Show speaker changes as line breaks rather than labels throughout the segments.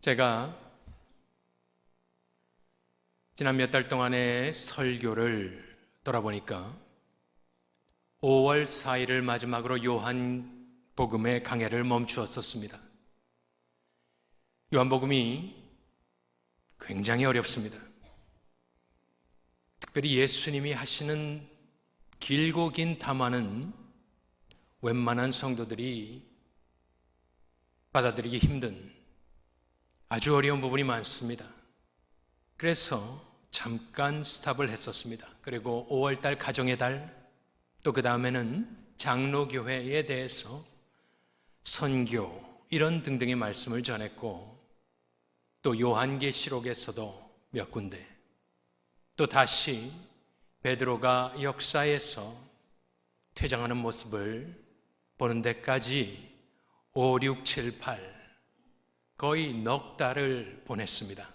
제가 지난 몇 달 동안의 설교를 돌아보니까 5월 4일을 마지막으로 요한복음의 강해를 멈추었었습니다. 요한복음이 굉장히 어렵습니다. 특별히 예수님이 하시는 길고 긴 담화는 웬만한 성도들이 받아들이기 힘든 아주 어려운 부분이 많습니다. 그래서 잠깐 스탑을 했었습니다. 그리고 5월달 가정의 달, 또 그 다음에는 장로교회에 대해서 선교, 이런 등등의 말씀을 전했고, 또 요한계시록에서도 몇 군데, 또 다시 베드로가 역사에서 퇴장하는 모습을 보는 데까지 5, 6, 7, 8 거의 넉 달을 보냈습니다.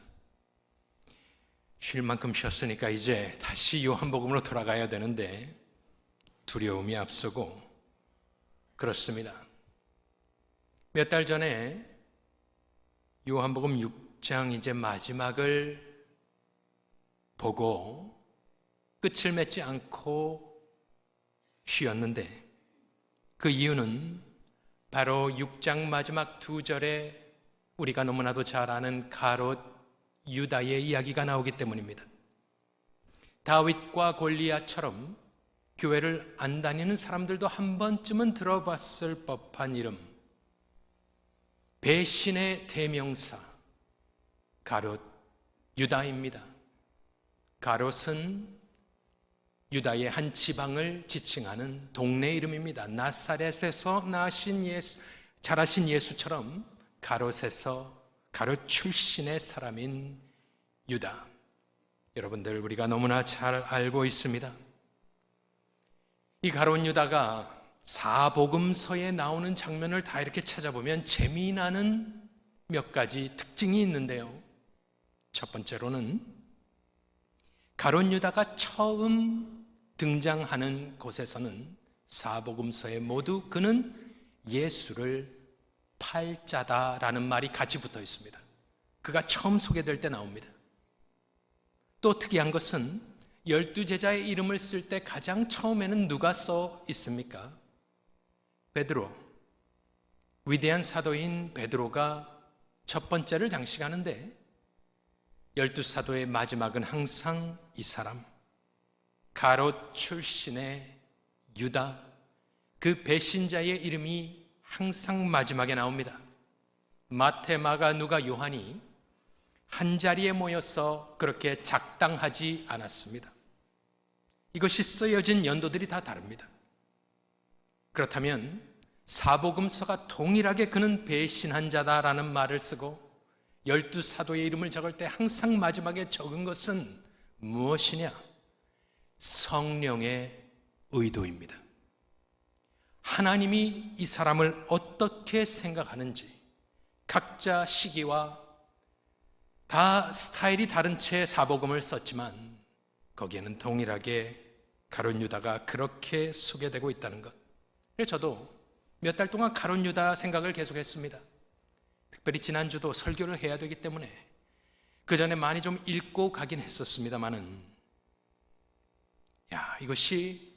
쉴 만큼 쉬었으니까 이제 다시 요한복음으로 돌아가야 되는데 두려움이 앞서고 그렇습니다. 몇 달 전에 요한복음 6장 이제 마지막을 보고 끝을 맺지 않고 쉬었는데, 그 이유는 바로 6장 마지막 2절에 우리가 너무나도 잘 아는 가롯 유다의 이야기가 나오기 때문입니다. 다윗과 골리앗처럼 교회를 안 다니는 사람들도 한 번쯤은 들어봤을 법한 이름, 배신의 대명사 가롯 유다입니다. 가롯은 유다의 한 지방을 지칭하는 동네 이름입니다. 나사렛에서 자라신 예수처럼 가롯 출신의 사람인 유다, 여러분들 우리가 너무나 잘 알고 있습니다. 이 가롯 유다가 사복음서에 나오는 장면을 다 이렇게 찾아보면 재미나는 몇 가지 특징이 있는데요. 첫 번째로는 가롯 유다가 처음 등장하는 곳에서는 사복음서에 모두 그는 예수를 팔자다라는 말이 같이 붙어 있습니다. 그가 처음 소개될 때 나옵니다. 또 특이한 것은 12제자의 이름을 쓸 때 가장 처음에는 누가 써 있습니까? 베드로, 위대한 사도인 베드로가 첫 번째를 장식하는데 12사도의 마지막은 항상 이 사람, 가롯 출신의 유다, 그 배신자의 이름이 항상 마지막에 나옵니다. 마태, 마가, 누가, 요한이 한 자리에 모여서 그렇게 작당하지 않았습니다. 이것이 쓰여진 연도들이 다 다릅니다. 그렇다면 사복음서가 동일하게 그는 배신한 자다라는 말을 쓰고 12사도의 이름을 적을 때 항상 마지막에 적은 것은 무엇이냐? 성령의 의도입니다. 하나님이 이 사람을 어떻게 생각하는지 각자 시기와 다 스타일이 다른 채 사복음을 썼지만 거기에는 동일하게 가롯 유다가 그렇게 소개되고 있다는 것. 그래서 저도 몇 달 동안 가롯 유다 생각을 계속했습니다. 특별히 지난주도 설교를 해야 되기 때문에 그 전에 많이 좀 읽고 가긴 했었습니다마는, 이것이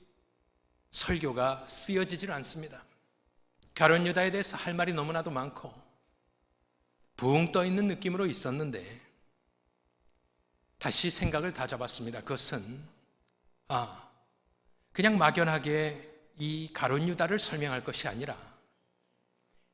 설교가 쓰여지질 않습니다. 가롯 유다에 대해서 할 말이 너무나도 많고 붕 떠 있는 느낌으로 있었는데 다시 생각을 다 잡았습니다. 그것은 그냥 막연하게 이 가롯 유다를 설명할 것이 아니라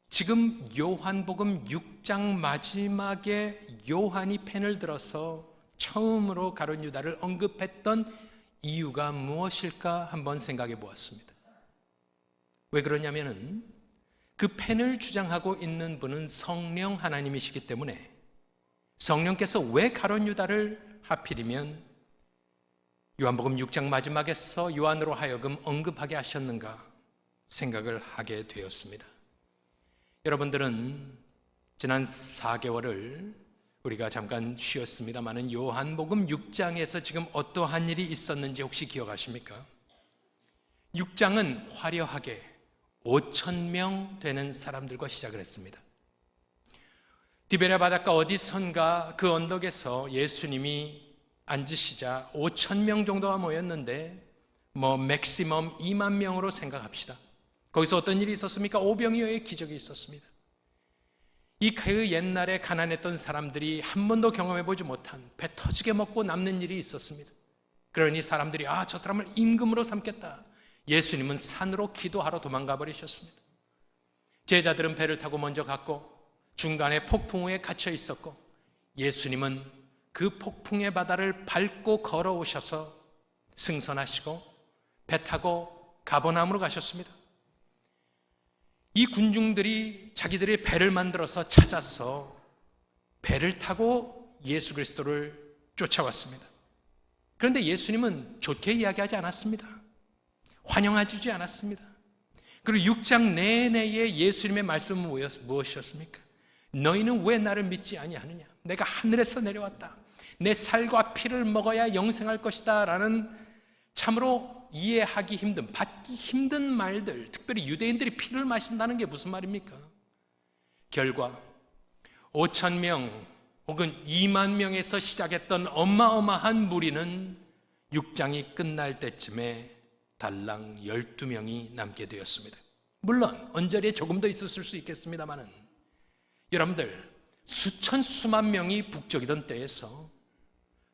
지금 요한복음 6장 마지막에 요한이 펜을 들어서 처음으로 가롯 유다를 언급했던 이유가 무엇일까 한번 생각해 보았습니다. 왜 그러냐면은 그 펜을 주장하고 있는 분은 성령 하나님이시기 때문에 성령께서 왜 가롯 유다를 하필이면 요한복음 6장 마지막에서 요한으로 하여금 언급하게 하셨는가 생각을 하게 되었습니다. 여러분들은 지난 4개월을 우리가 잠깐 쉬었습니다마는 요한복음 6장에서 지금 어떠한 일이 있었는지 혹시 기억하십니까? 6장은 화려하게 5,000명 되는 사람들과 시작을 했습니다. 디베랴 바닷가 어디선가 그 언덕에서 예수님이 앉으시자 5천 명 정도가 모였는데 맥시멈 2만 명으로 생각합시다. 거기서 어떤 일이 있었습니까? 오병이어의 기적이 있었습니다. 그 옛날에 가난했던 사람들이 한 번도 경험해보지 못한 배 터지게 먹고 남는 일이 있었습니다. 그러니 사람들이 저 사람을 임금으로 삼겠다. 예수님은 산으로 기도하러 도망가 버리셨습니다. 제자들은 배를 타고 먼저 갔고 중간에 폭풍우에 갇혀 있었고 예수님은 그 폭풍의 바다를 밟고 걸어오셔서 승선하시고 배 타고 가버나움으로 가셨습니다. 이 군중들이 자기들의 배를 만들어서 찾아서 배를 타고 예수 그리스도를 쫓아왔습니다. 그런데 예수님은 좋게 이야기하지 않았습니다. 환영하지 않았습니다. 그리고 6장 내내의 예수님의 말씀은 무엇이었습니까? 너희는 왜 나를 믿지 아니하느냐? 내가 하늘에서 내려왔다. 내 살과 피를 먹어야 영생할 것이다 라는 참으로 이해하기 힘든, 받기 힘든 말들, 특별히 유대인들이 피를 마신다는 게 무슨 말입니까? 결과 5천 명 혹은 2만 명에서 시작했던 어마어마한 무리는 6장이 끝날 때쯤에 달랑 12명이 남게 되었습니다. 물론 언저리에 조금 더 있었을 수 있겠습니다만은 여러분들 수천 수만 명이 북적이던 때에서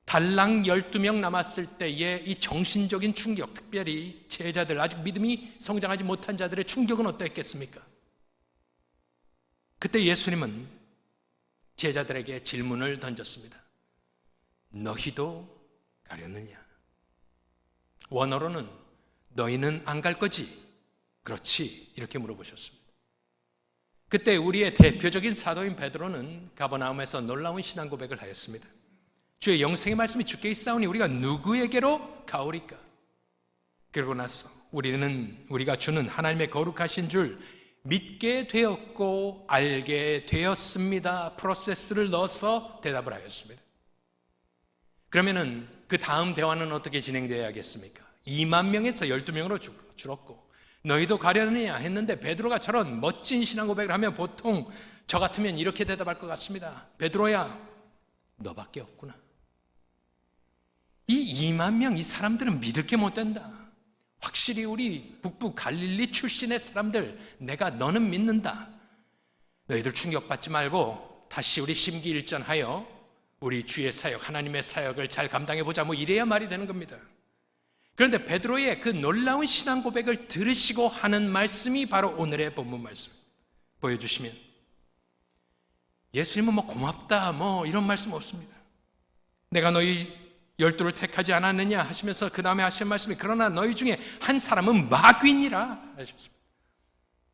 달랑 12명 남았을 때의 이 정신적인 충격, 특별히 제자들, 아직 믿음이 성장하지 못한 자들의 충격은 어땠겠습니까? 그때 예수님은 제자들에게 질문을 던졌습니다. 너희도 가려느냐? 원어로는 너희는 안 갈 거지? 그렇지? 이렇게 물어보셨습니다. 그때 우리의 대표적인 사도인 베드로는 가버나움에서 놀라운 신앙 고백을 하였습니다. 주의 영생의 말씀이 주께 있사오니 우리가 누구에게로 가오리까? 그러고 나서 우리가 주는 하나님의 거룩하신 줄 믿게 되었고 알게 되었습니다. 프로세스를 넣어서 대답을 하였습니다. 그러면은 그 다음 대화는 어떻게 진행되어야겠습니까? 2만 명에서 12명으로 줄었고 너희도 가려느냐 했는데 베드로가 저런 멋진 신앙 고백을 하면 보통 저 같으면 이렇게 대답할 것 같습니다. 베드로야, 너밖에 없구나. 이 2만 명, 이 사람들은 믿을 게 못 된다. 확실히 우리 북부 갈릴리 출신의 사람들, 내가 너는 믿는다. 너희들 충격받지 말고 다시 우리 심기일전하여 우리 주의 사역, 하나님의 사역을 잘 감당해보자. 이래야 말이 되는 겁니다. 그런데 베드로의 그 놀라운 신앙 고백을 들으시고 하는 말씀이 바로 오늘의 본문 말씀. 보여주시면 예수님은 고맙다 이런 말씀 없습니다. 내가 너희 12를 택하지 않았느냐 하시면서 그 다음에 하신 말씀이 그러나 너희 중에 한 사람은 마귀니라 하셨습니다.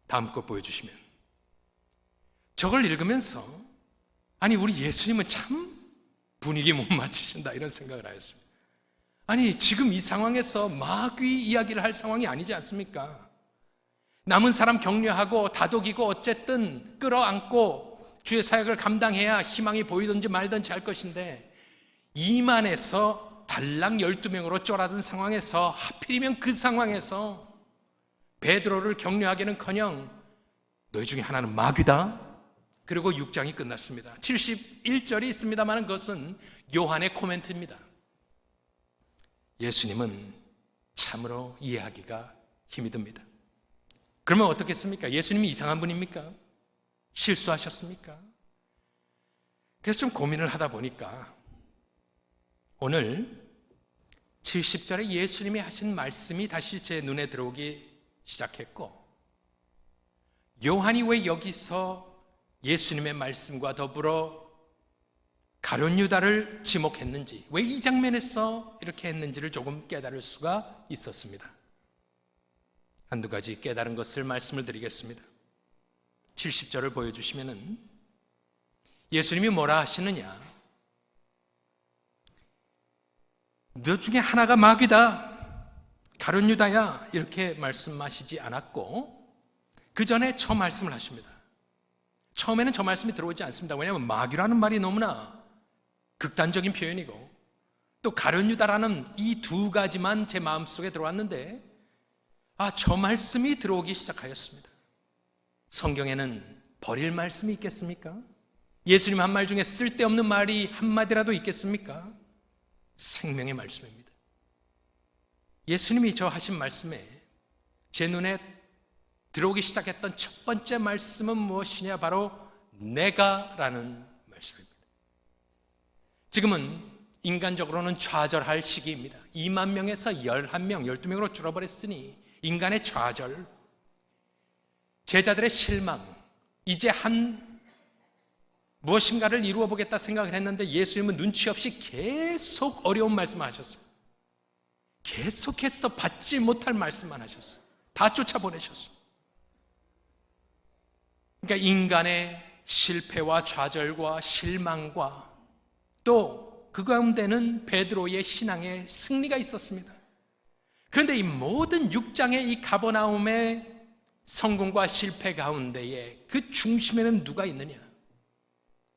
다음 것 보여주시면 저걸 읽으면서 아니 우리 예수님은 참 분위기 못 맞추신다 이런 생각을 하였습니다. 아니 지금 이 상황에서 마귀 이야기를 할 상황이 아니지 않습니까? 남은 사람 격려하고 다독이고 어쨌든 끌어안고 주의 사역을 감당해야 희망이 보이든지 말든지 할 것인데 2만에서 달랑 12명으로 쫄아든 상황에서 하필이면 그 상황에서 베드로를 격려하기는커녕 너희 중에 하나는 마귀다. 그리고 6장이 끝났습니다. 71절이 있습니다만 그것은 요한의 코멘트입니다. 예수님은 참으로 이해하기가 힘이 듭니다. 그러면 어떻겠습니까? 예수님이 이상한 분입니까? 실수하셨습니까? 그래서 좀 고민을 하다 보니까 오늘 70절에 예수님이 하신 말씀이 다시 제 눈에 들어오기 시작했고 요한이 왜 여기서 예수님의 말씀과 더불어 가룟 유다를 지목했는지, 왜 이 장면에서 이렇게 했는지를 조금 깨달을 수가 있었습니다. 한두 가지 깨달은 것을 말씀을 드리겠습니다. 70절을 보여주시면은 예수님이 뭐라 하시느냐? 너 중에 하나가 마귀다, 가룟 유다야, 이렇게 말씀하시지 않았고 그 전에 저 말씀을 하십니다. 처음에는 저 말씀이 들어오지 않습니다. 왜냐하면 마귀라는 말이 너무나 극단적인 표현이고 또 가룟 유다라는 이 두 가지만 제 마음속에 들어왔는데 저 말씀이 들어오기 시작하였습니다. 성경에는 버릴 말씀이 있겠습니까? 예수님 한 말 중에 쓸데없는 말이 한마디라도 있겠습니까? 생명의 말씀입니다. 예수님이 저 하신 말씀에 제 눈에 들어오기 시작했던 첫 번째 말씀은 무엇이냐? 바로 내가라는 말씀입니다. 지금은 인간적으로는 좌절할 시기입니다. 2만 명에서 11명, 12명으로 줄어버렸으니 인간의 좌절, 제자들의 실망, 이제 무엇인가를 이루어 보겠다 생각을 했는데 예수님은 눈치 없이 계속 어려운 말씀을 하셨어요. 계속해서 받지 못할 말씀만 하셨어요. 다 쫓아보내셨어요. 그러니까 인간의 실패와 좌절과 실망과 또 그 가운데는 베드로의 신앙의 승리가 있었습니다. 그런데 이 모든 6장의 이 가버나움의 성공과 실패 가운데에 그 중심에는 누가 있느냐?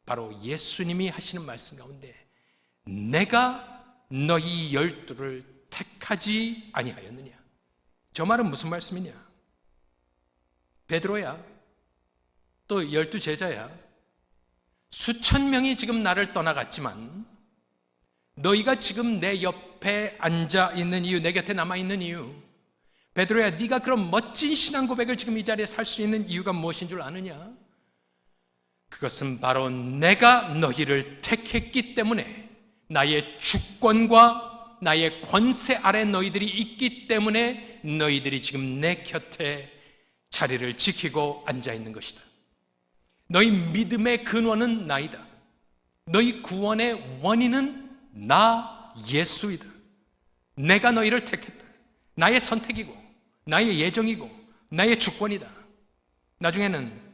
바로 예수님이 하시는 말씀 가운데 내가 너희 12를 택하지 아니하였느냐? 저 말은 무슨 말씀이냐? 베드로야, 또 12 제자야, 수천 명이 지금 나를 떠나갔지만 너희가 지금 내 옆에 앉아 있는 이유, 내 곁에 남아 있는 이유, 베드로야, 네가 그런 멋진 신앙 고백을 지금 이 자리에 살 수 있는 이유가 무엇인 줄 아느냐? 그것은 바로 내가 너희를 택했기 때문에, 나의 주권과 나의 권세 아래 너희들이 있기 때문에 너희들이 지금 내 곁에 자리를 지키고 앉아 있는 것이다. 너희 믿음의 근원은 나이다. 너희 구원의 원인은 나 예수이다. 내가 너희를 택했다. 나의 선택이고 나의 예정이고 나의 주권이다. 나중에는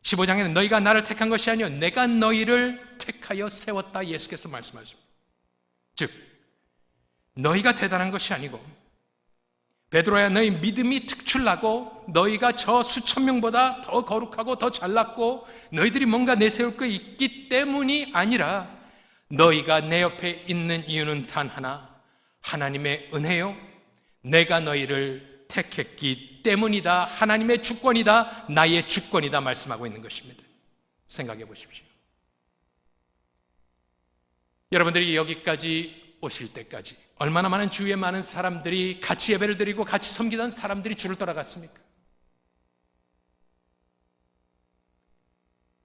15장에는 너희가 나를 택한 것이 아니요 내가 너희를 택하여 세웠다 예수께서 말씀하십니다. 즉 너희가 대단한 것이 아니고 베드로야, 너희 믿음이 특출나고 너희가 저 수천 명보다 더 거룩하고 더 잘났고 너희들이 뭔가 내세울 거 있기 때문이 아니라 너희가 내 옆에 있는 이유는 단 하나, 하나님의 은혜요, 내가 너희를 택했기 때문이다. 하나님의 주권이다. 나의 주권이다 말씀하고 있는 것입니다. 생각해 보십시오. 여러분들이 여기까지 오실 때까지 얼마나 많은 주위에 많은 사람들이 같이 예배를 드리고 같이 섬기던 사람들이 주를 따라갔습니까?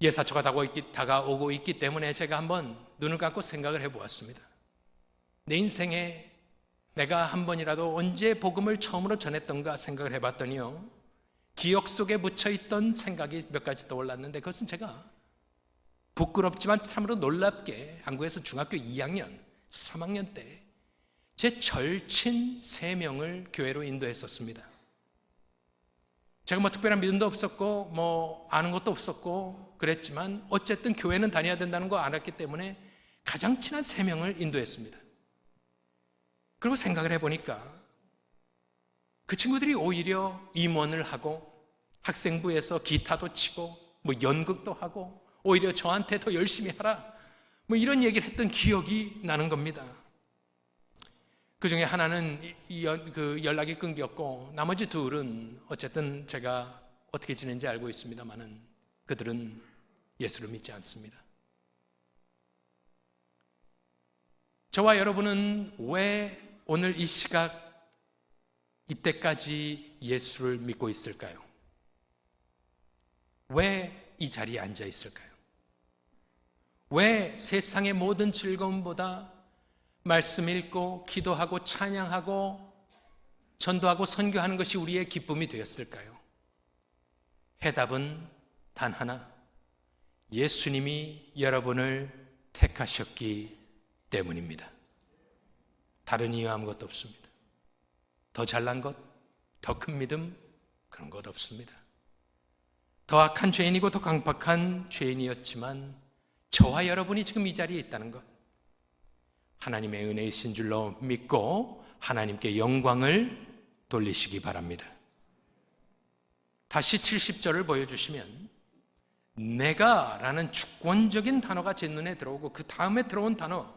예사초가 다가오고 있기 때문에 제가 한번 눈을 감고 생각을 해보았습니다. 내 인생에 내가 한 번이라도 언제 복음을 처음으로 전했던가 생각을 해봤더니요, 기억 속에 묻혀있던 생각이 몇 가지 떠올랐는데 그것은 제가 부끄럽지만 참으로 놀랍게 한국에서 중학교 2학년, 3학년 때 제 절친 3명을 교회로 인도했었습니다. 제가 뭐 특별한 믿음도 없었고 뭐 아는 것도 없었고 그랬지만 어쨌든 교회는 다녀야 된다는 거 알았기 때문에 가장 친한 3명을 인도했습니다. 그리고 생각을 해보니까 그 친구들이 오히려 임원을 하고 학생부에서 기타도 치고 뭐 연극도 하고 오히려 저한테 더 열심히 하라 뭐 이런 얘기를 했던 기억이 나는 겁니다. 그 중에 하나는 연락이 끊겼고 나머지 둘은 어쨌든 제가 어떻게 지낸지 알고 있습니다만은 그들은 예수를 믿지 않습니다. 저와 여러분은 왜 오늘 이 시각 이때까지 예수를 믿고 있을까요? 왜 이 자리에 앉아 있을까요? 왜 세상의 모든 즐거움보다 말씀 읽고 기도하고 찬양하고 전도하고 선교하는 것이 우리의 기쁨이 되었을까요? 해답은 단 하나, 예수님이 여러분을 택하셨기 때문입니다. 다른 이유 아무것도 없습니다. 더 잘난 것, 더 큰 믿음, 그런 것 없습니다. 더 악한 죄인이고 더 강박한 죄인이었지만 저와 여러분이 지금 이 자리에 있다는 것, 하나님의 은혜이신 줄로 믿고 하나님께 영광을 돌리시기 바랍니다. 다시 70절을 보여주시면 내가 라는 주권적인 단어가 제 눈에 들어오고 그 다음에 들어온 단어,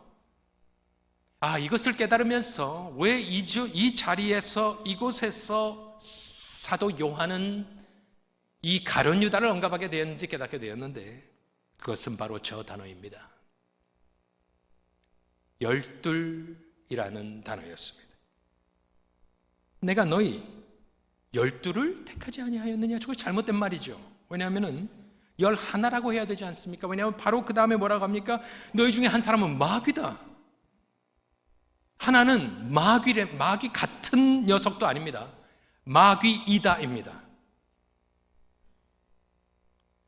이것을 깨달으면서 왜 이 자리에서 이곳에서 사도 요한은 이 가룟 유다를 언급하게 되었는지 깨닫게 되었는데, 그것은 바로 저 단어입니다. 열둘이라는 단어였습니다. 내가 너희 열둘을 택하지 아니하였느냐? 저거 잘못된 말이죠. 왜냐하면 11라고 해야 되지 않습니까? 왜냐하면 바로 그 다음에 뭐라고 합니까? 너희 중에 한 사람은 마귀다. 하나는 마귀 같은 녀석도 아닙니다. 마귀이다입니다.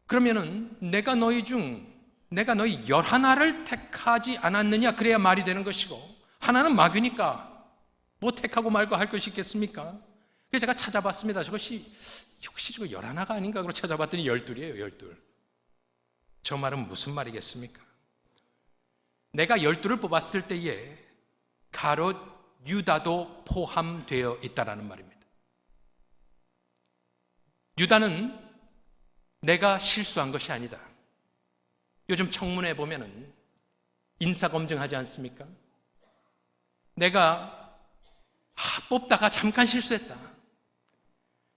그러면은 내가 너희 11를 택하지 않았느냐? 그래야 말이 되는 것이고, 하나는 마귀니까 뭐 택하고 말고 할 것이 있겠습니까? 그래서 제가 찾아봤습니다. 저것이 혹시 저거 11가 아닌가? 그러고 찾아봤더니 12이에요. 12. 저 말은 무슨 말이겠습니까? 내가 12를 뽑았을 때에 가롯 유다도 포함되어 있다라는 말입니다. 유다는 내가 실수한 것이 아니다. 요즘 청문회 보면은 인사검증하지 않습니까? 내가 뽑다가 잠깐 실수했다.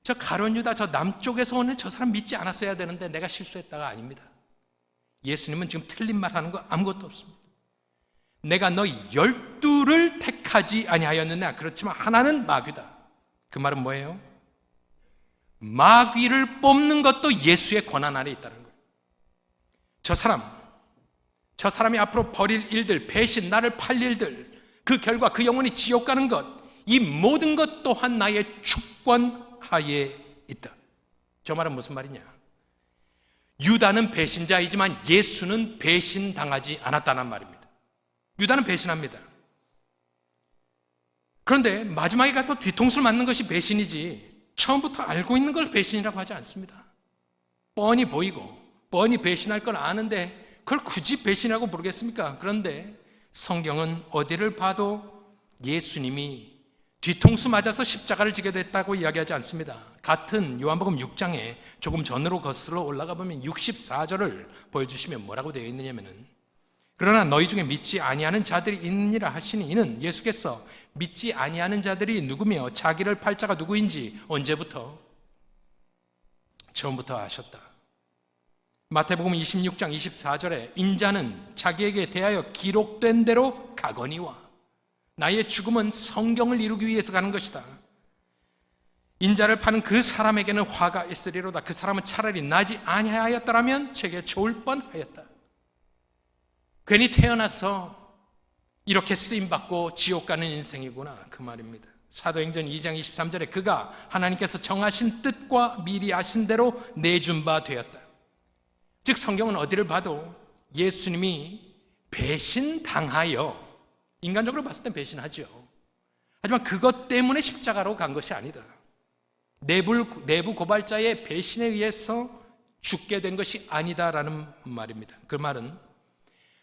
저 가룟 유다 저 남쪽에서 오는 저 사람 믿지 않았어야 되는데 내가 실수했다가 아닙니다. 예수님은 지금 틀린 말 하는 거 아무것도 없습니다. 내가 너희 12를 택하지 아니하였느냐? 그렇지만 하나는 마귀다. 그 말은 뭐예요? 마귀를 뽑는 것도 예수의 권한 아래 있다는 거예요. 저 사람이 앞으로 벌일 일들, 배신, 나를 팔 일들, 그 결과 그 영혼이 지옥 가는 것, 이 모든 것 또한 나의 주권 하에 있다. 저 말은 무슨 말이냐? 유다는 배신자이지만 예수는 배신당하지 않았다는 말입니다. 유다는 배신합니다. 그런데 마지막에 가서 뒤통수를 맞는 것이 배신이지 처음부터 알고 있는 걸 배신이라고 하지 않습니다. 뻔히 보이고 뻔히 배신할 걸 아는데 그걸 굳이 배신이라고 부르겠습니까? 그런데 성경은 어디를 봐도 예수님이 뒤통수 맞아서 십자가를 지게 됐다고 이야기하지 않습니다. 같은 요한복음 6장에 조금 전으로 거슬러 올라가 보면 64절을 보여주시면 뭐라고 되어 있느냐면은, 그러나 너희 중에 믿지 아니하는 자들이 있느니라 하시니, 이는 예수께서 믿지 아니하는 자들이 누구며 자기를 팔 자가 누구인지 언제부터? 처음부터 아셨다. 마태복음 26장 24절에 인자는 자기에게 대하여 기록된 대로 가거니와 나의 죽음은 성경을 이루기 위해서 가는 것이다. 인자를 파는 그 사람에게는 화가 있으리로다. 그 사람은 차라리 나지 아니하였더라면 제게 좋을 뻔하였다. 괜히 태어나서 이렇게 쓰임받고 지옥 가는 인생이구나, 그 말입니다. 사도행전 2장 23절에 그가 하나님께서 정하신 뜻과 미리 아신 대로 내준 바 되었다. 즉 성경은 어디를 봐도 예수님이 배신당하여, 인간적으로 봤을 땐 배신하죠. 하지만 그것 때문에 십자가로 간 것이 아니다. 내부 고발자의 배신에 의해서 죽게 된 것이 아니다라는 말입니다. 그 말은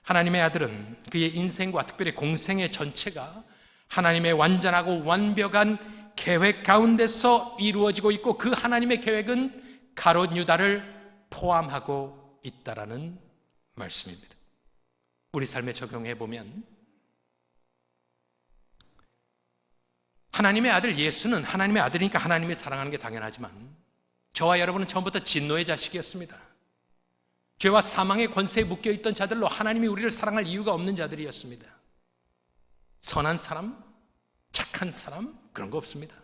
하나님의 아들은 그의 인생과 특별히 공생의 전체가 하나님의 완전하고 완벽한 계획 가운데서 이루어지고 있고, 그 하나님의 계획은 가롯 유다를 포함하고 있다라는 말씀입니다. 우리 삶에 적용해 보면 하나님의 아들 예수는 하나님의 아들이니까 하나님이 사랑하는 게 당연하지만 저와 여러분은 처음부터 진노의 자식이었습니다. 죄와 사망의 권세에 묶여있던 자들로 하나님이 우리를 사랑할 이유가 없는 자들이었습니다. 선한 사람, 착한 사람, 그런 거 없습니다.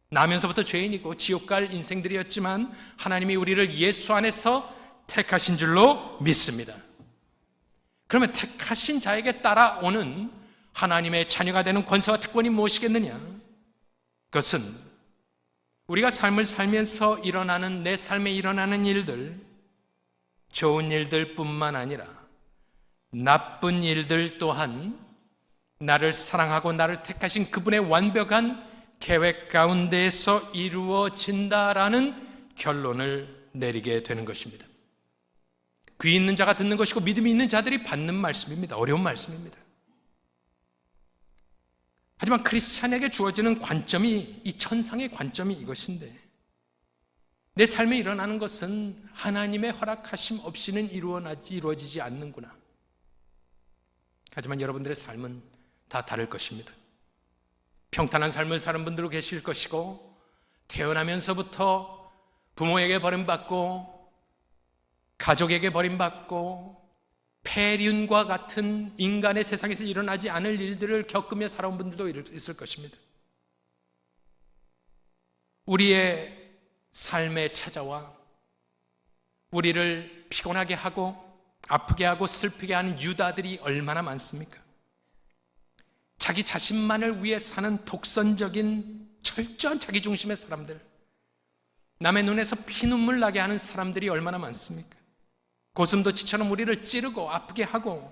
나면서부터 죄인이고 지옥 갈 인생들이었지만 하나님이 우리를 예수 안에서 택하신 줄로 믿습니다. 그러면 택하신 자에게 따라오는 하나님의 자녀가 되는 권세와 특권이 무엇이겠느냐? 그것은 우리가 삶을 살면서 일어나는, 내 삶에 일어나는 일들, 좋은 일들 뿐만 아니라 나쁜 일들 또한 나를 사랑하고 나를 택하신 그분의 완벽한 계획 가운데에서 이루어진다라는 결론을 내리게 되는 것입니다. 귀 있는 자가 듣는 것이고 믿음이 있는 자들이 받는 말씀입니다. 어려운 말씀입니다. 하지만 크리스찬에게 주어지는 관점이, 이 천상의 관점이 이것인데, 내 삶에 일어나는 것은 하나님의 허락하심 없이는 이루어지지 않는구나. 하지만 여러분들의 삶은 다 다를 것입니다. 평탄한 삶을 사는 분들도 계실 것이고, 태어나면서부터 부모에게 버림받고 가족에게 버림받고 폐륜과 같은 인간의 세상에서 일어나지 않을 일들을 겪으며 살아온 분들도 있을 것입니다. 우리의 삶에 찾아와 우리를 피곤하게 하고 아프게 하고 슬프게 하는 유다들이 얼마나 많습니까? 자기 자신만을 위해 사는 독선적인 철저한 자기 중심의 사람들, 남의 눈에서 피눈물 나게 하는 사람들이 얼마나 많습니까? 고슴도치처럼 우리를 찌르고 아프게 하고,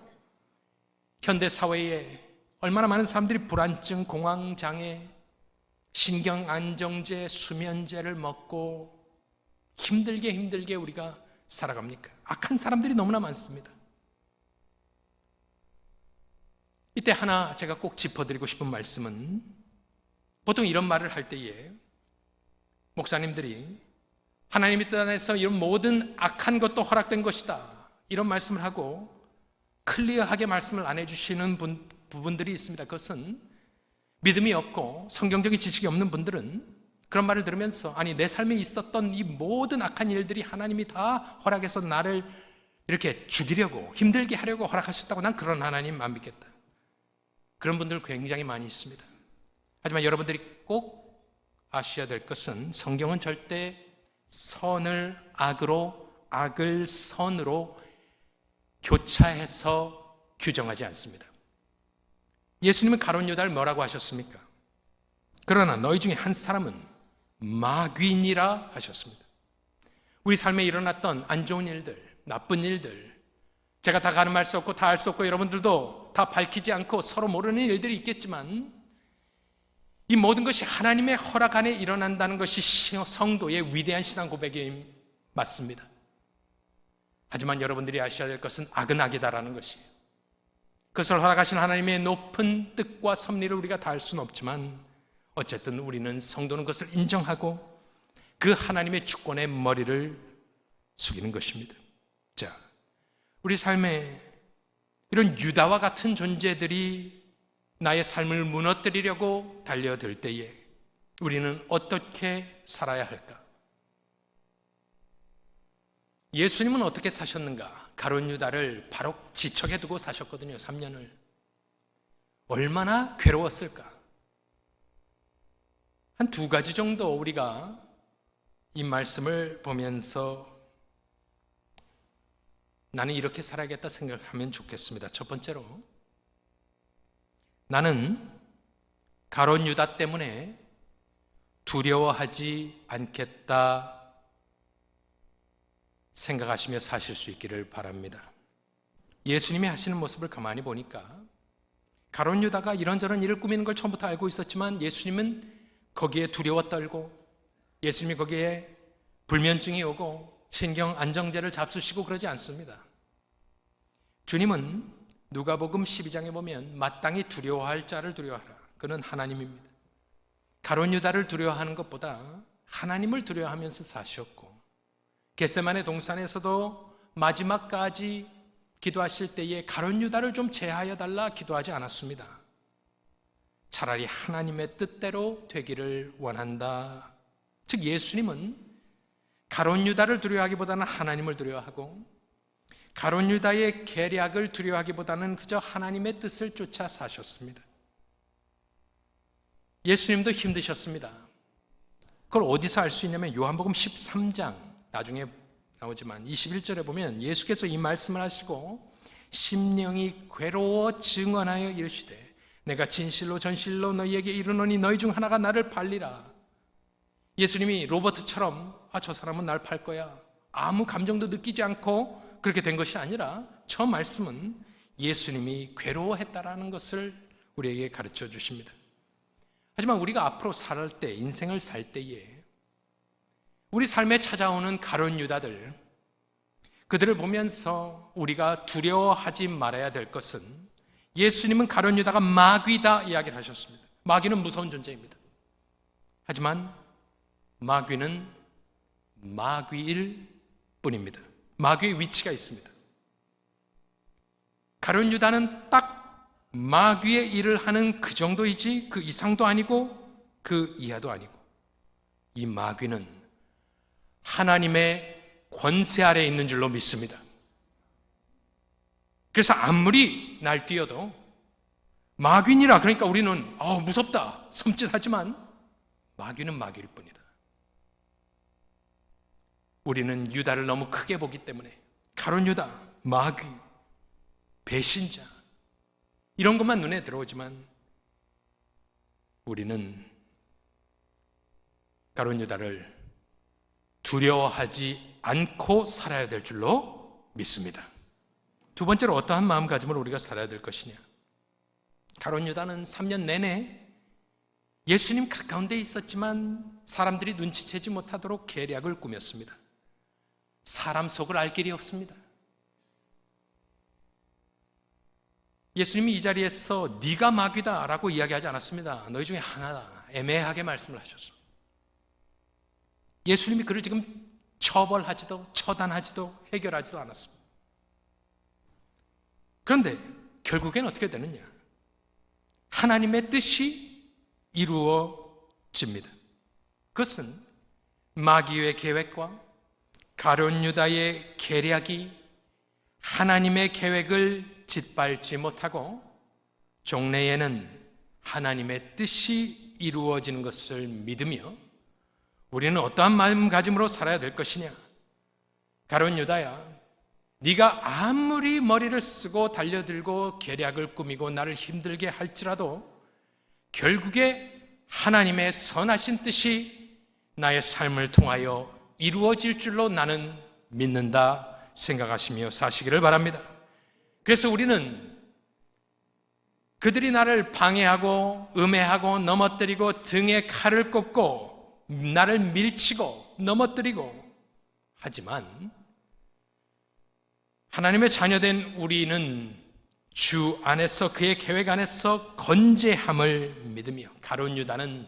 현대사회에 얼마나 많은 사람들이 불안증, 공황장애, 신경안정제, 수면제를 먹고 힘들게 우리가 살아갑니까? 악한 사람들이 너무나 많습니다. 이때 하나 제가 꼭 짚어드리고 싶은 말씀은, 보통 이런 말을 할 때에 목사님들이 하나님의 뜻 안에서 이런 모든 악한 것도 허락된 것이다, 이런 말씀을 하고 클리어하게 말씀을 안 해주시는 부분들이 있습니다. 그것은 믿음이 없고 성경적인 지식이 없는 분들은 그런 말을 들으면서, 아니 내 삶에 있었던 이 모든 악한 일들이 하나님이 다 허락해서 나를 이렇게 죽이려고, 힘들게 하려고 허락하셨다고, 난 그런 하나님 안 믿겠다, 그런 분들 굉장히 많이 있습니다. 하지만 여러분들이 꼭 아셔야 될 것은, 성경은 절대 선을 악으로, 악을 선으로 교차해서 규정하지 않습니다. 예수님은 가룟 유다를 뭐라고 하셨습니까? 그러나 너희 중에 한 사람은 마귀니라 하셨습니다. 우리 삶에 일어났던 안 좋은 일들, 나쁜 일들, 제가 다 가늠할 수 없고 다 알 수 없고 여러분들도 다 밝히지 않고 서로 모르는 일들이 있겠지만, 이 모든 것이 하나님의 허락 안에 일어난다는 것이 성도의 위대한 신앙 고백이 맞습니다. 하지만 여러분들이 아셔야 될 것은 악은 악이다라는 것이에요. 그것을 허락하신 하나님의 높은 뜻과 섭리를 우리가 다 알 수는 없지만, 어쨌든 우리는, 성도는 그것을 인정하고 그 하나님의 주권에 머리를 숙이는 것입니다. 자, 우리 삶에 이런 유다와 같은 존재들이 나의 삶을 무너뜨리려고 달려들 때에 우리는 어떻게 살아야 할까? 예수님은 어떻게 사셨는가? 가룟 유다를 바로 지척에 두고 사셨거든요. 3년을. 얼마나 괴로웠을까? 한 2가지 정도 우리가 이 말씀을 보면서 나는 이렇게 살아야겠다 생각하면 좋겠습니다. 첫 번째로, 나는 가룟 유다 때문에 두려워하지 않겠다 생각하시며 사실 수 있기를 바랍니다. 예수님이 하시는 모습을 가만히 보니까 가룟 유다가 이런저런 일을 꾸미는 걸 처음부터 알고 있었지만, 예수님은 거기에 두려워 떨고, 예수님이 거기에 불면증이 오고 신경 안정제를 잡수시고 그러지 않습니다. 주님은 누가복음 12장에 보면 마땅히 두려워할 자를 두려워하라, 그는 하나님입니다. 가룟 유다를 두려워하는 것보다 하나님을 두려워하면서 사셨고, 겟세마네 동산에서도 마지막까지 기도하실 때에 가룟 유다를 좀 제하여 달라 기도하지 않았습니다. 차라리 하나님의 뜻대로 되기를 원한다. 즉 예수님은 가룟 유다를 두려워하기보다는 하나님을 두려워하고, 가룟 유다의 계략을 두려워하기보다는 그저 하나님의 뜻을 쫓아 사셨습니다. 예수님도 힘드셨습니다. 그걸 어디서 알 수 있냐면 요한복음 13장, 나중에 나오지만 21절에 보면 예수께서 이 말씀을 하시고, 심령이 괴로워 증언하여 이르시되 내가 진실로 전실로 너희에게 이르노니 너희 중 하나가 나를 팔리라. 예수님이 로버트처럼 저 사람은 날 팔 거야, 아무 감정도 느끼지 않고 그렇게 된 것이 아니라, 저 말씀은 예수님이 괴로워했다라는 것을 우리에게 가르쳐 주십니다. 하지만 우리가 앞으로 살 때, 인생을 살 때에 우리 삶에 찾아오는 가룟 유다들, 그들을 보면서 우리가 두려워하지 말아야 될 것은, 예수님은 가룟 유다가 마귀다 이야기를 하셨습니다. 마귀는 무서운 존재입니다. 하지만 마귀는 마귀일 뿐입니다. 마귀의 위치가 있습니다. 가룟 유다는 딱 마귀의 일을 하는 그 정도이지 그 이상도 아니고 그 이하도 아니고, 이 마귀는 하나님의 권세 아래에 있는 줄로 믿습니다. 그래서 아무리 날뛰어도 마귀니라, 그러니까 우리는 무섭다, 섬찟하지만 마귀는 마귀일 뿐이다. 우리는 유다를 너무 크게 보기 때문에 가룟 유다, 마귀, 배신자 이런 것만 눈에 들어오지만 우리는 가룟 유다를 두려워하지 않고 살아야 될 줄로 믿습니다. 두 번째로 어떠한 마음가짐으로 우리가 살아야 될 것이냐? 가룟 유다는 3년 내내 예수님 가까운 데 있었지만 사람들이 눈치채지 못하도록 계략을 꾸몄습니다. 사람 속을 알 길이 없습니다. 예수님이 이 자리에서 네가 마귀다 라고 이야기하지 않았습니다. 너희 중에 하나다, 애매하게 말씀을 하셨습니다. 예수님이 그를 지금 처벌하지도 처단하지도 해결하지도 않았습니다. 그런데 결국엔 어떻게 되느냐? 하나님의 뜻이 이루어집니다. 그것은 마귀의 계획과 가룟 유다의 계략이 하나님의 계획을 짓밟지 못하고 종래에는 하나님의 뜻이 이루어지는 것을 믿으며 우리는 어떠한 마음가짐으로 살아야 될 것이냐? 가룟 유다야, 네가 아무리 머리를 쓰고 달려들고 계략을 꾸미고 나를 힘들게 할지라도 결국에 하나님의 선하신 뜻이 나의 삶을 통하여 이루어질 줄로 나는 믿는다 생각하시며 사시기를 바랍니다. 그래서 우리는 그들이 나를 방해하고 음해하고 넘어뜨리고 등에 칼을 꼽고 나를 밀치고 넘어뜨리고 하지만 하나님의 자녀된 우리는 주 안에서 그의 계획 안에서 건재함을 믿으며 가룟 유다는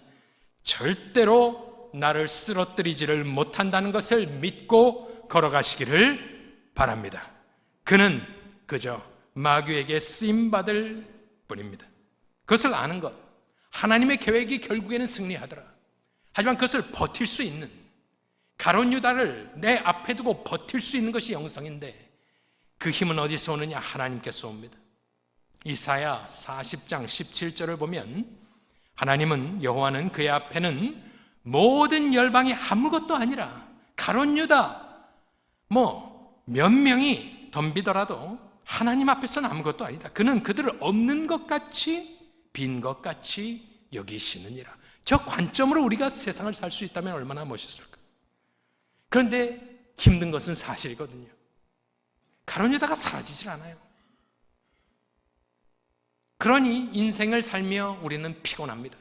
절대로 나를 쓰러뜨리지를 못한다는 것을 믿고 걸어가시기를 바랍니다. 그는 그저 마귀에게 쓰임받을 뿐입니다. 그것을 아는 것, 하나님의 계획이 결국에는 승리하더라. 하지만 그것을 버틸 수 있는, 가룟 유다를 내 앞에 두고 버틸 수 있는 것이 영성인데 그 힘은 어디서 오느냐? 하나님께서 옵니다. 이사야 40장 17절을 보면 하나님은, 여호와는 그의 앞에는 모든 열방이 아무것도 아니라 가룟 유다 몇 명이 덤비더라도 하나님 앞에서는 아무것도 아니다. 그는 그들을 없는 것 같이 빈 것 같이 여기시느니라. 저 관점으로 우리가 세상을 살 수 있다면 얼마나 멋있을까? 그런데 힘든 것은 사실이거든요. 가룟 유다가 사라지질 않아요. 그러니 인생을 살며 우리는 피곤합니다.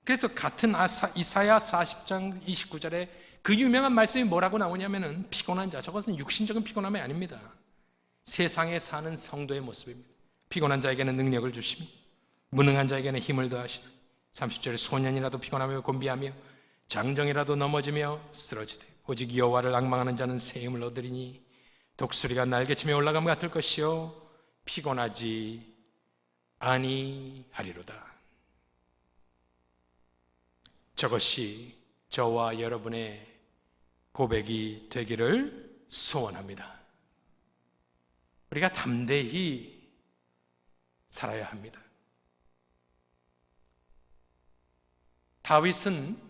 그래서 같은 이사야 40장 29절에 그 유명한 말씀이 뭐라고 나오냐면은 피곤한 자, 저것은 육신적인 피곤함이 아닙니다. 세상에 사는 성도의 모습입니다. 피곤한 자에게는 능력을 주시며 무능한 자에게는 힘을 더하시는 30절에 소년이라도 피곤하며 곤비하며 장정이라도 넘어지며 쓰러지되 오직 여호와를 앙망하는 자는 새 힘을 얻으리니 독수리가 날개치며 올라감 같을 것이요 피곤하지 아니하리로다. 저것이 저와 여러분의 고백이 되기를 소원합니다. 우리가 담대히 살아야 합니다. 다윗은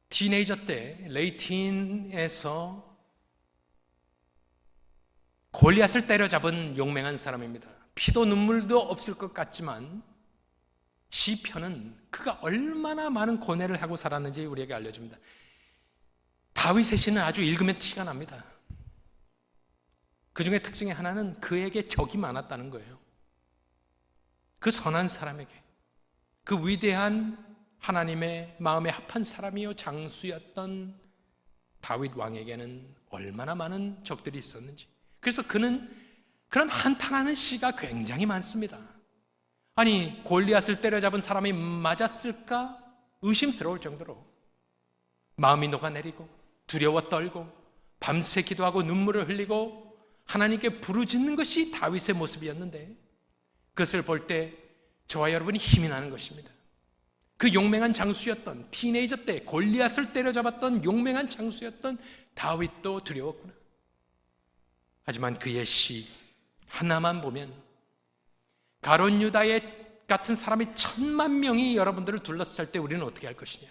티네이저 때 레이틴에서 골리앗을 때려잡은 용맹한 사람입니다. 피도 눈물도 없을 것 같지만 시편은 그가 얼마나 많은 고뇌를 하고 살았는지 우리에게 알려줍니다. 다윗의 시는 아주 읽으면 티가 납니다. 그 중에 특징의 하나는 그에게 적이 많았다는 거예요. 그 선한 사람에게, 그 위대한 하나님의 마음에 합한 사람이요 장수였던 다윗 왕에게는 얼마나 많은 적들이 있었는지. 그래서 그는 그런 한탄하는 시가 굉장히 많습니다. 아니, 골리앗을 때려잡은 사람이 맞았을까? 의심스러울 정도로 마음이 녹아내리고 두려워 떨고 밤새 기도하고 눈물을 흘리고 하나님께 부르짖는 것이 다윗의 모습이었는데 그것을 볼 때 저와 여러분이 힘이 나는 것입니다. 그 용맹한 장수였던, 티네이저 때 골리앗을 때려잡았던 용맹한 장수였던 다윗도 두려웠구나. 하지만 그의 시 하나만 보면 가룟 유다의 같은 사람이 10,000,000명이 여러분들을 둘러쌀 때 우리는 어떻게 할 것이냐.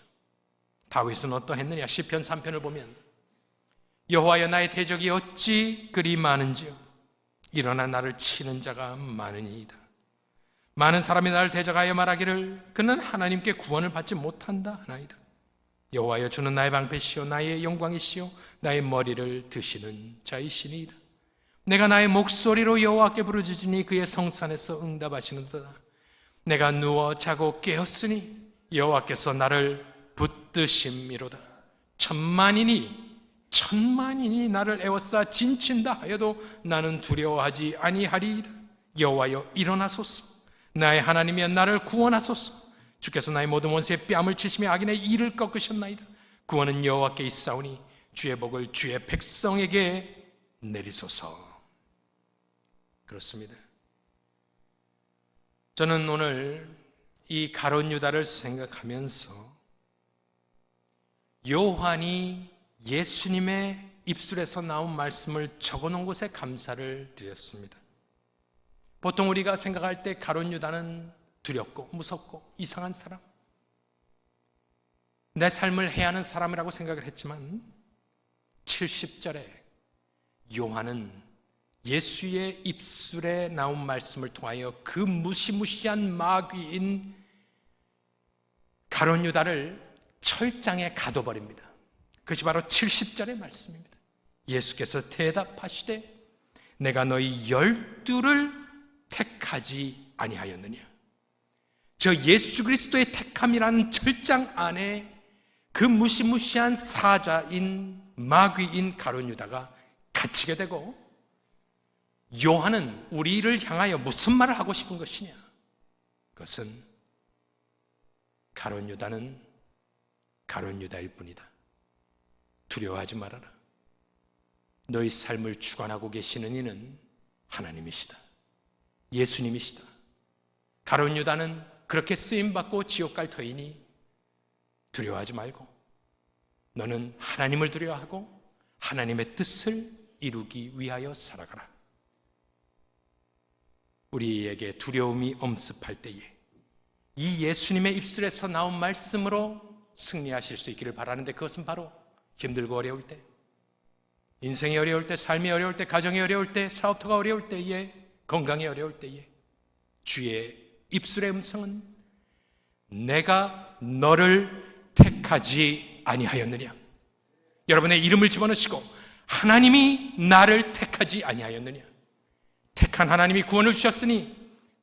다윗은 어떠했느냐. 시편 3편을 보면 여호와여 나의 대적이 어찌 그리 많은지요. 일어나 나를 치는 자가 많으니이다. 많은 사람이 나를 대적하여 말하기를 그는 하나님께 구원을 받지 못한다 하나이다. 여호와여 주는 나의 방패시요 나의 영광이시요 나의 머리를 드시는 자이시니이다. 내가 나의 목소리로 여호와께 부르짖으니 그의 성산에서 응답하시는도다. 내가 누워 자고 깨었으니 여호와께서 나를 붙드심이로다. 천만인이 나를 애워싸 진친다 하여도 나는 두려워하지 아니하리이다. 여호와여 일어나소서. 나의 하나님이여 나를 구원하소서. 주께서 나의 모든 원수의 뺨을 치시며 악인의 이를 꺾으셨나이다. 구원은 여호와께 있사오니 주의 복을 주의 백성에게 내리소서. 그렇습니다. 저는 오늘 이 가룟 유다를 생각하면서 요한이 예수님의 입술에서 나온 말씀을 적어놓은 곳에 감사를 드렸습니다. 보통 우리가 생각할 때 가룟 유다는 두렵고 무섭고 이상한 사람, 내 삶을 해하는 사람이라고 생각을 했지만 70절에 요한은 예수의 입술에 나온 말씀을 통하여 그 무시무시한 마귀인 가룟 유다를 철장에 가둬버립니다. 그것이 바로 70절의 말씀입니다. 예수께서 대답하시되 내가 너희 12를 택하지 아니하였느냐. 저 예수 그리스도의 택함이라는 철장 안에 그 무시무시한 사자인 마귀인 가룟 유다가 갇히게 되고, 요한은 우리를 향하여 무슨 말을 하고 싶은 것이냐. 그것은 가룟 유다는 가룟 유다일 뿐이다. 두려워하지 말아라. 너희 삶을 주관하고 계시는 이는 하나님이시다. 예수님이시다. 가룟 유다는 그렇게 쓰임받고 지옥 갈 터이니 두려워하지 말고 너는 하나님을 두려워하고 하나님의 뜻을 이루기 위하여 살아가라. 우리에게 두려움이 엄습할 때에 이 예수님의 입술에서 나온 말씀으로 승리하실 수 있기를 바라는데, 그것은 바로 힘들고 어려울 때, 인생이 어려울 때, 삶이 어려울 때, 가정이 어려울 때, 사업터가 어려울 때에, 건강이 어려울 때에 주의 입술의 음성은 내가 너를 택하지 아니하였느냐. 여러분의 이름을 집어넣으시고 하나님이 나를 택하지 아니하였느냐. 택한 하나님이 구원을 주셨으니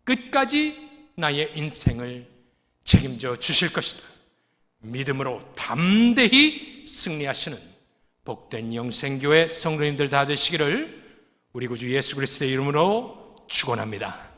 끝까지 나의 인생을 책임져 주실 것이다. 믿음으로 담대히 승리하시는 복된 영생교회 성도님들 다 되시기를 우리 구주 예수 그리스도의 이름으로 축원합니다.